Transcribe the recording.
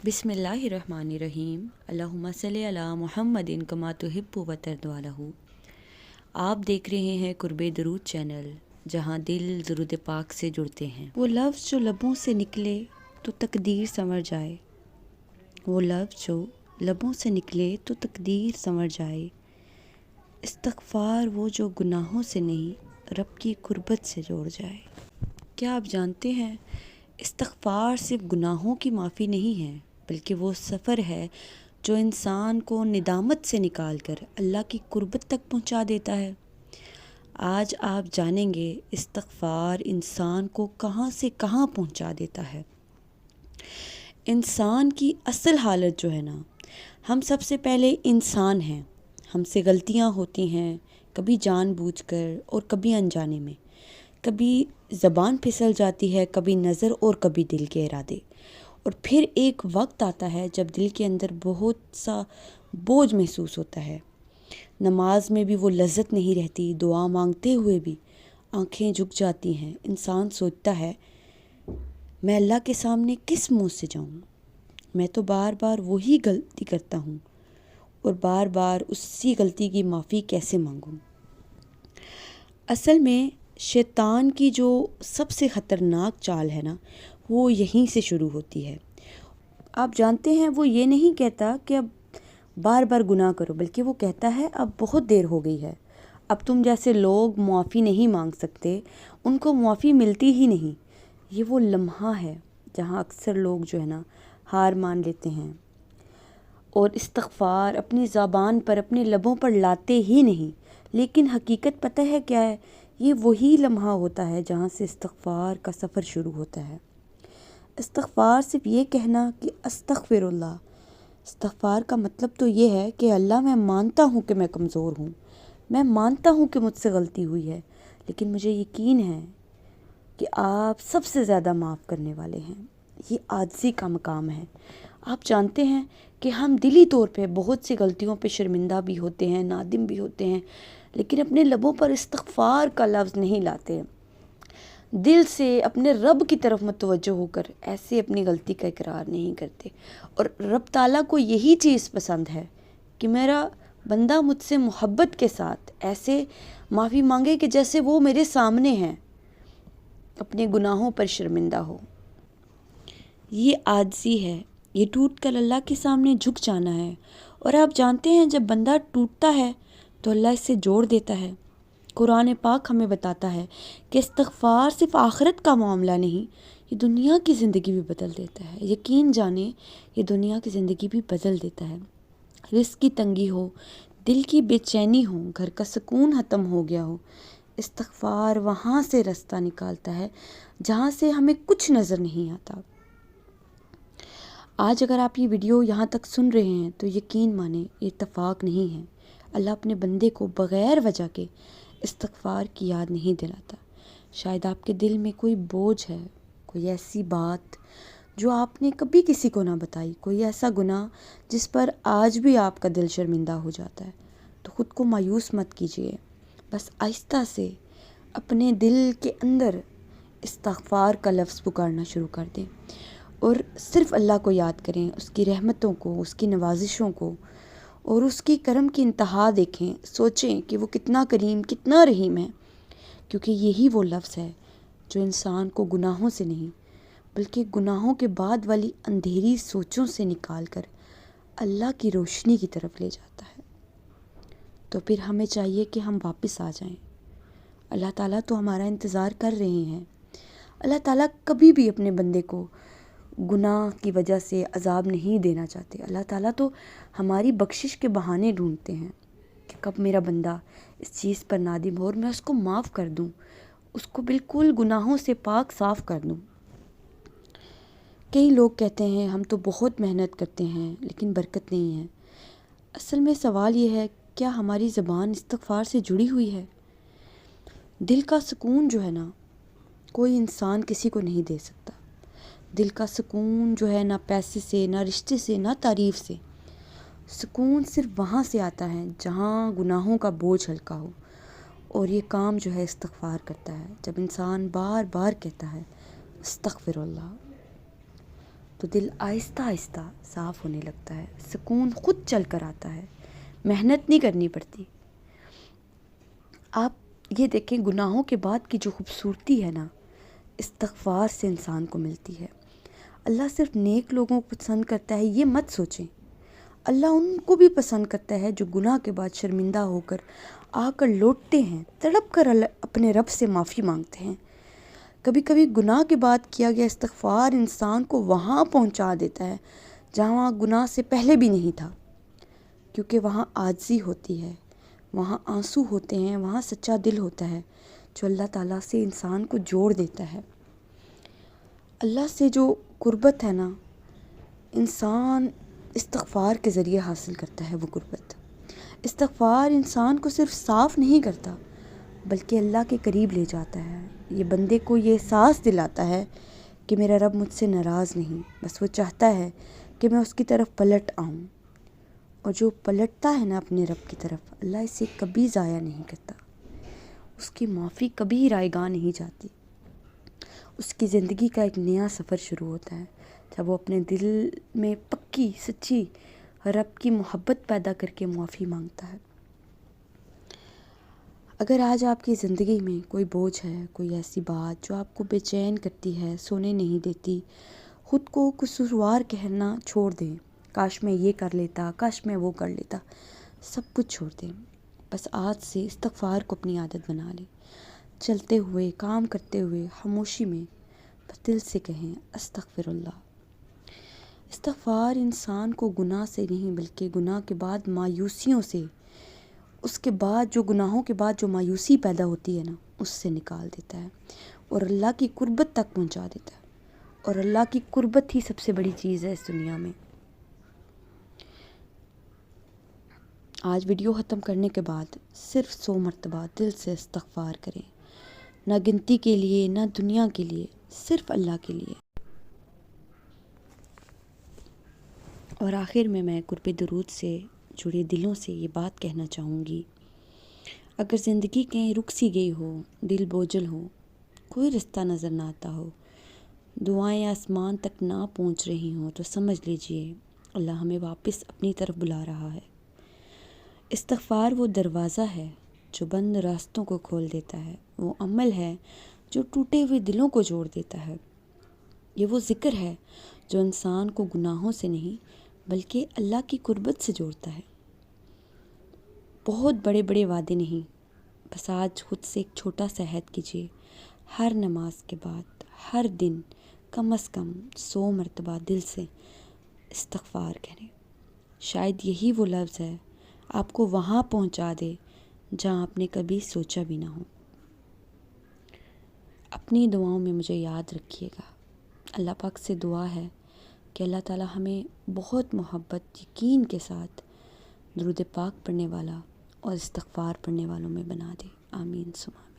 बिस्मिल्लाहिर्रहमानिर्रहीम अल्लाहुम्मा सल्ली अला मुहम्मदिन कमा तुहिब्बु व तर्दवालहू। आप देख रहे हैं कुर्बे दरूद चैनल, जहां दिल दुरूद पाक से जुड़ते हैं। वो लफ्ज़ जो लबों से निकले तो तकदीर संवर जाए, वो लफ्ज़ जो लबों से निकले तो तकदीर संवर जाए। इस्तग़फ़ार वो जो गुनाहों से नहीं रब की कुर्बत से जोड़ जाए। क्या आप जानते हैं, इस्तग़फ़ार सिर्फ गुनाहों की माफ़ी नहीं है, बल्कि वो सफ़र है जो इंसान को निदामत से निकाल कर अल्लाह की कुर्बत तक पहुंचा देता है। आज आप जानेंगे इस्तग़फ़ार इंसान को कहां से कहां पहुंचा देता है। इंसान की असल हालत जो है ना, हम सबसे पहले इंसान हैं। हमसे गलतियां होती हैं, कभी जानबूझकर और कभी अनजाने में। कभी ज़बान फिसल जाती है, कभी नज़र और कभी दिल के इरादे। और फिर एक वक्त आता है जब दिल के अंदर बहुत सा बोझ महसूस होता है। नमाज में भी वो लज़्ज़त नहीं रहती, दुआ मांगते हुए भी आंखें झुक जाती हैं। इंसान सोचता है, मैं अल्लाह के सामने किस मुंह से जाऊं? मैं तो बार बार वही गलती करता हूं और बार बार उसी गलती की माफ़ी कैसे मांगूं? असल में शैतान की जो सबसे ख़तरनाक चाल है ना, वो यहीं से शुरू होती है। आप जानते हैं, वो ये नहीं कहता कि अब बार बार गुनाह करो, बल्कि वो कहता है अब बहुत देर हो गई है, अब तुम जैसे लोग मुआफ़ी नहीं मांग सकते, उनको मुआफ़ी मिलती ही नहीं। ये वो लम्हा है जहाँ अक्सर लोग जो है ना हार मान लेते हैं और इस्तग़फ़ार अपनी ज़बान पर, अपने लबों पर लाते ही नहीं। लेकिन हकीकत पता है क्या है? ये वही लम्हा होता है जहाँ से इस्तग़फ़ार का सफ़र शुरू होता है। इस्तग़फ़ार सिर्फ ये कहना कि अस्तग़फ़िरुल्लाह। इस्तग़फ़ार का मतलब तो ये है कि अल्लाह, मैं मानता हूँ कि मैं कमज़ोर हूँ, मैं मानता हूँ कि मुझसे गलती हुई है, लेकिन मुझे यकीन है कि आप सबसे ज़्यादा माफ़ करने वाले हैं। ये आजिज़ी का मकाम है। आप जानते हैं कि हम दिली तौर पे बहुत सी गलतियों पे शर्मिंदा भी होते हैं, नादिम भी होते हैं, लेकिन अपने लबों पर इस्तग़फ़ार का लफ्ज़ नहीं लाते। दिल से अपने रब की तरफ मुतवज्जो होकर ऐसे अपनी गलती का इकरार नहीं करते। और रब ताला को यही चीज़ पसंद है कि मेरा बंदा मुझसे मोहब्बत के साथ ऐसे माफ़ी मांगे कि जैसे वो मेरे सामने हैं, अपने गुनाहों पर शर्मिंदा हो। ये आजिज़ी है, ये टूट कर अल्लाह के सामने झुक जाना है। और आप जानते हैं, जब बंदा टूटता है तो अल्लाह इससे जोड़ देता है। कुरान पाक हमें बताता है कि इस्तग़फ़ार सिर्फ आखिरत का मामला नहीं, ये दुनिया की ज़िंदगी भी बदल देता है। यकीन जाने, ये दुनिया की ज़िंदगी भी बदल देता है। रिज़्क़ की तंगी हो, दिल की बेचैनी हो, घर का सुकून ख़त्म हो गया हो, इस्तग़फ़ार वहाँ से रास्ता निकालता है जहाँ से हमें कुछ नज़र नहीं आता। आज अगर आप ये वीडियो यहाँ तक सुन रहे हैं तो यकीन माने, ये इत्तफ़ाक नहीं है। अल्लाह अपने बंदे को बग़ैर वजह के इस्तग़फ़ार की याद नहीं दिलाता। शायद आपके दिल में कोई बोझ है, कोई ऐसी बात जो आपने कभी किसी को ना बताई, कोई ऐसा गुनाह जिस पर आज भी आपका दिल शर्मिंदा हो जाता है। तो ख़ुद को मायूस मत कीजिए, बस आहिस्ता से अपने दिल के अंदर इस्तग़फ़ार का लफ्ज़ पुकारना शुरू कर दें और सिर्फ़ अल्लाह को याद करें, उसकी रहमतों को, उसकी नवाजिशों को और उसकी करम की इंतहा देखें। सोचें कि वो कितना करीम, कितना रहीम है, क्योंकि यही वो लफ्ज़ है जो इंसान को गुनाहों से नहीं, बल्कि गुनाहों के बाद वाली अंधेरी सोचों से निकाल कर अल्लाह की रोशनी की तरफ ले जाता है। तो फिर हमें चाहिए कि हम वापस आ जाएं। अल्लाह ताला तो हमारा इंतज़ार कर रहे हैं। अल्लाह ताला कभी भी अपने बंदे को गुनाह की वजह से अज़ाब नहीं देना चाहते। अल्लाह ताला तो हमारी बख्शिश के बहाने ढूंढते हैं कि कब मेरा बंदा इस चीज़ पर नादिम हो और मैं उसको माफ़ कर दूं, उसको बिल्कुल गुनाहों से पाक साफ़ कर दूं। कई लोग कहते हैं हम तो बहुत मेहनत करते हैं लेकिन बरकत नहीं है। असल में सवाल ये है, क्या हमारी ज़बान इस्तग़फ़ार से जुड़ी हुई है? दिल का सुकून जो है ना, कोई इंसान किसी को नहीं दे सकता। दिल का सुकून जो है, ना पैसे से, ना रिश्ते से, ना तारीफ़ से। सुकून सिर्फ वहाँ से आता है जहाँ गुनाहों का बोझ हल्का हो। और ये काम जो है इस्तग़फ़ार करता है, जब इंसान बार बार कहता है अस्तग़फ़िरुल्लाह। تو دل آہستہ آہستہ صاف ہونے لگتا ہے، سکون خود چل کر آتا ہے، محنت نہیں کرنی پڑتی۔ آپ یہ دیکھیں گناہوں کے بعد کی جو خوبصورتی ہے نا، استغفار سے انسان کو ملتی ہے۔ اللہ صرف نیک لوگوں کو پسند کرتا ہے یہ مت سوچیں، اللہ ان کو بھی پسند کرتا ہے جو گناہ کے بعد شرمندہ ہو کر آ کر لوٹتے ہیں، تڑپ کر اپنے رب سے معافی مانگتے ہیں۔ کبھی کبھی گناہ کے بعد کیا گیا استغفار انسان کو وہاں پہنچا دیتا ہے جہاں گناہ سے پہلے بھی نہیں تھا، کیونکہ وہاں عاجزی ہوتی ہے، وہاں آنسو ہوتے ہیں، وہاں سچا دل ہوتا ہے جو اللہ تعالیٰ سے انسان کو جوڑ دیتا ہے۔ اللہ سے جو قربت ہے نا، انسان استغفار کے ذریعے حاصل کرتا ہے وہ قربت۔ استغفار انسان کو صرف صاف نہیں کرتا بلکہ اللہ کے قریب لے جاتا ہے۔ یہ بندے کو یہ احساس دلاتا ہے کہ میرا رب مجھ سے ناراض نہیں، بس وہ چاہتا ہے کہ میں اس کی طرف پلٹ آؤں، اور جو پلٹتا ہے نا اپنے رب کی طرف، اللہ اسے کبھی ضائع نہیں کرتا، اس کی معافی کبھی رائے گاہ نہیں جاتی۔ اس کی زندگی کا ایک نیا سفر شروع ہوتا ہے جب وہ اپنے دل میں پکی سچی رب کی محبت پیدا کر کے معافی مانگتا ہے۔ اگر آج آپ کی زندگی میں کوئی بوجھ ہے، کوئی ایسی بات جو آپ کو بے چین کرتی ہے، سونے نہیں دیتی، خود کو قصوروار کہنا چھوڑ دیں، کاش میں یہ کر لیتا، کاش میں وہ کر لیتا، سب کچھ چھوڑ دیں۔ بس آج سے استغفار کو اپنی عادت بنا لیں، چلتے ہوئے، کام کرتے ہوئے، خاموشی میں بس دل سے کہیں استغفر اللہ۔ استغفار انسان کو گناہ سے نہیں بلکہ گناہ کے بعد مایوسیوں سے، اس کے بعد جو گناہوں کے بعد جو مایوسی پیدا ہوتی ہے نا، اس سے نکال دیتا ہے اور اللہ کی قربت تک پہنچا دیتا ہے، اور اللہ کی قربت ہی سب سے بڑی چیز ہے اس دنیا میں۔ آج ویڈیو ختم کرنے کے بعد صرف 100 مرتبہ دل سے استغفار کریں، نہ گنتی کے لیے، نہ دنیا کے لیے، صرف اللہ کے لیے۔ اور آخر میں قرب درود سے جڑے دلوں سے یہ بات کہنا چاہوں گی، اگر زندگی کہیں رک سی گئی ہو، دل بوجھل ہو، کوئی رستہ نظر نہ آتا ہو، دعائیں آسمان تک نہ پہنچ رہی ہوں، تو سمجھ لیجئے اللہ ہمیں واپس اپنی طرف بلا رہا ہے۔ استغفار وہ دروازہ ہے جو بند راستوں کو کھول دیتا ہے، وہ عمل ہے جو ٹوٹے ہوئے دلوں کو جوڑ دیتا ہے، یہ وہ ذکر ہے جو انسان کو گناہوں سے نہیں بلکہ اللہ کی قربت سے جوڑتا ہے۔ بہت بڑے بڑے وعدے نہیں، بس آج خود سے ایک چھوٹا سا عہد کیجیے، ہر نماز کے بعد ہر دن کم از کم 100 مرتبہ دل سے استغفار کریں۔ شاید یہی وہ لفظ ہے آپ کو وہاں پہنچا دے جہاں آپ نے کبھی سوچا بھی نہ ہو۔ اپنی دعاؤں میں مجھے یاد رکھیے گا۔ اللہ پاک سے دعا ہے کہ اللہ تعالی ہمیں بہت محبت، یقین کے ساتھ درود پاک پڑھنے والا اور استغفار پڑھنے والوں میں بنا دے۔ آمین ثم آمین۔